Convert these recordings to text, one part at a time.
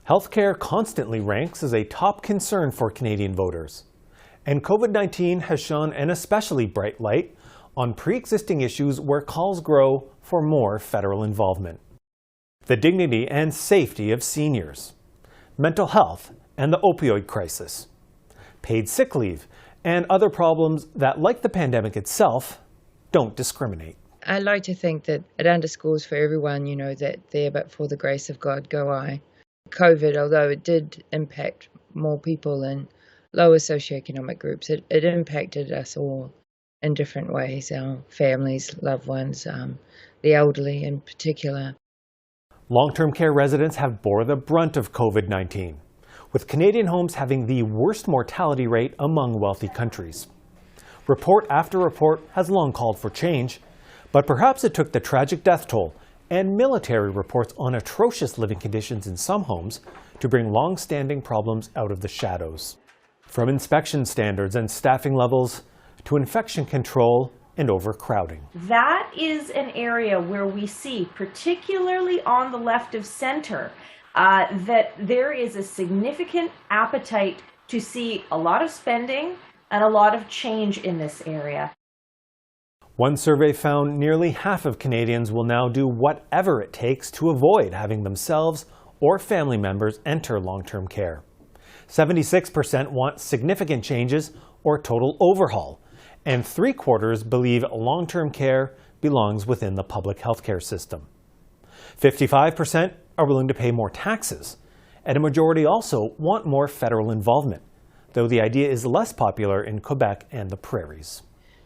Healthcare constantly ranks as a top concern for Canadian voters. And COVID-19 has shone an especially bright light on pre-existing issues where calls grow for more federal involvement. The dignity and safety of seniors, mental health and the opioid crisis, paid sick leave, and other problems that, like the pandemic itself, don't discriminate. I like to think that it underscores for everyone, that there but for the grace of God go I. COVID, although it did impact more people in lower socioeconomic groups, it impacted us all in different ways, our families, loved ones, the elderly in particular. Long-term care residents have bore the brunt of COVID-19, with Canadian homes having the worst mortality rate among wealthy countries. Report after report has long called for change, but perhaps it took the tragic death toll and military reports on atrocious living conditions in some homes to bring long-standing problems out of the shadows. From inspection standards and staffing levels to infection control and overcrowding. That is an area where we see, particularly on the left of center, that there is a significant appetite to see a lot of spending and a lot of change in this area. One survey found nearly half of Canadians will now do whatever it takes to avoid having themselves or family members enter long-term care. 76% want significant changes or total overhaul, and 3/4 believe long-term care belongs within the public healthcare system. 55% are willing to pay more taxes, and a majority also want more federal involvement, though the idea is less popular in Quebec and the prairies.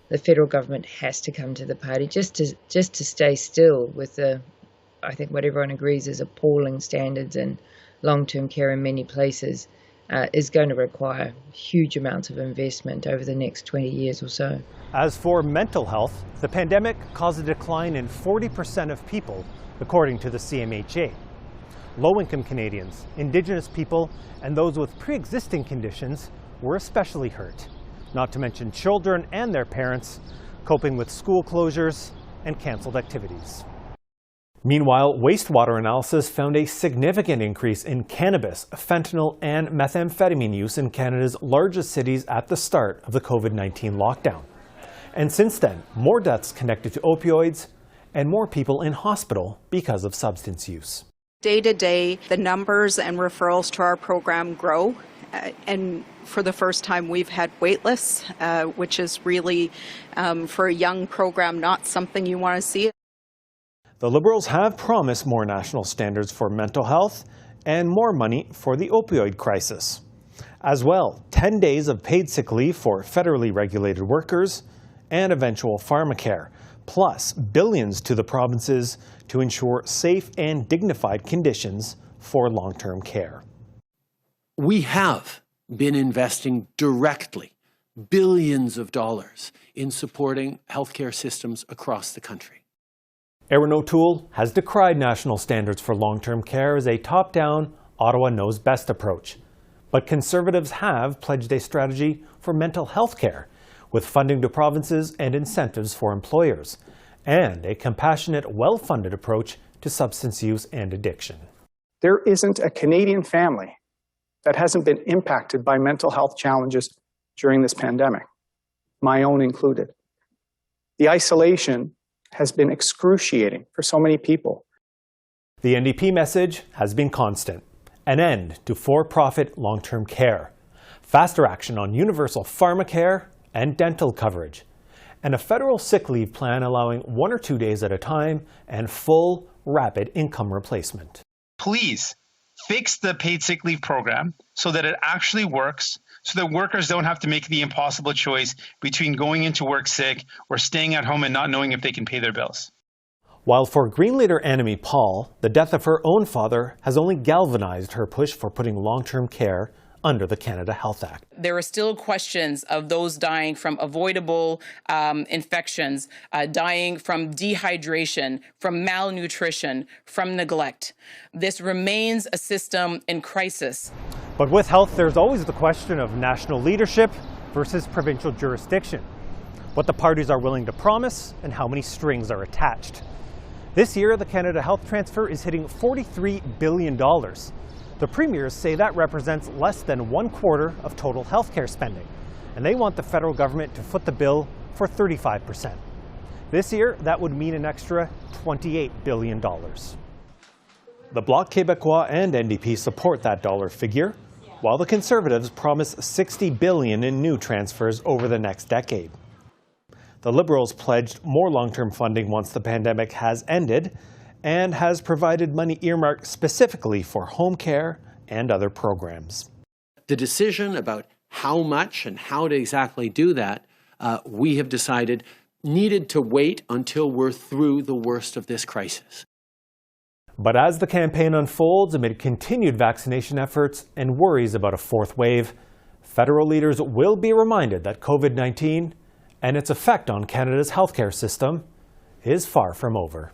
The federal government has to come to the party just to stay still with I think what everyone agrees is appalling standards in long-term care in many places is going to require huge amounts of investment over the next 20 years or so. As for mental health, the pandemic caused a decline in 40% of people, according to the CMHA. Low-income Canadians, Indigenous people, and those with pre-existing conditions were especially hurt. Not to mention children and their parents coping with school closures and canceled activities. Meanwhile, wastewater analysis found a significant increase in cannabis, fentanyl, and methamphetamine use in Canada's largest cities at the start of the COVID-19 lockdown. And since then, more deaths connected to opioids and more people in hospital because of substance use. Day to day, the numbers and referrals to our program grow. And for the first time, we've had wait lists, which is really, for a young program, not something you want to see. The Liberals have promised more national standards for mental health and more money for the opioid crisis. As well, 10 days of paid sick leave for federally regulated workers and eventual pharmacare, plus billions to the provinces to ensure safe and dignified conditions for long-term care. We have been investing directly billions of dollars in supporting healthcare systems across the country. Erin O'Toole has decried national standards for long-term care as a top-down, Ottawa knows best approach. But Conservatives have pledged a strategy for mental health care, with funding to provinces and incentives for employers, and a compassionate, well-funded approach to substance use and addiction. There isn't a Canadian family that hasn't been impacted by mental health challenges during this pandemic, my own included. The isolation has been excruciating for so many people. The NDP message has been constant: an end to for-profit long-term care, faster action on universal pharmacare and dental coverage, and a federal sick leave plan allowing 1 or 2 days at a time and full, rapid income replacement. Please fix the paid sick leave program so that it actually works, so that workers don't have to make the impossible choice between going into work sick or staying at home and not knowing if they can pay their bills. While for Green leader Annamie Paul, the death of her own father has only galvanized her push for putting long-term care under the Canada Health Act. There are still questions of those dying from avoidable infections, dying from dehydration, from malnutrition, from neglect. This remains a system in crisis. But with health, there's always the question of national leadership versus provincial jurisdiction, what the parties are willing to promise and how many strings are attached. This year, the Canada Health Transfer is hitting $43 billion. The premiers say that represents less than 1/4 of total healthcare spending, and they want the federal government to foot the bill for 35%. This year, that would mean an extra $28 billion. The Bloc Québécois and NDP support that dollar figure, while the Conservatives promise $60 billion in new transfers over the next decade. The Liberals pledged more long-term funding once the pandemic has ended, and has provided money earmarked specifically for home care and other programs. The decision about how much and how to exactly do that, we have decided needed to wait until we're through the worst of this crisis. But as the campaign unfolds amid continued vaccination efforts and worries about a fourth wave, federal leaders will be reminded that COVID-19 and its effect on Canada's healthcare system is far from over.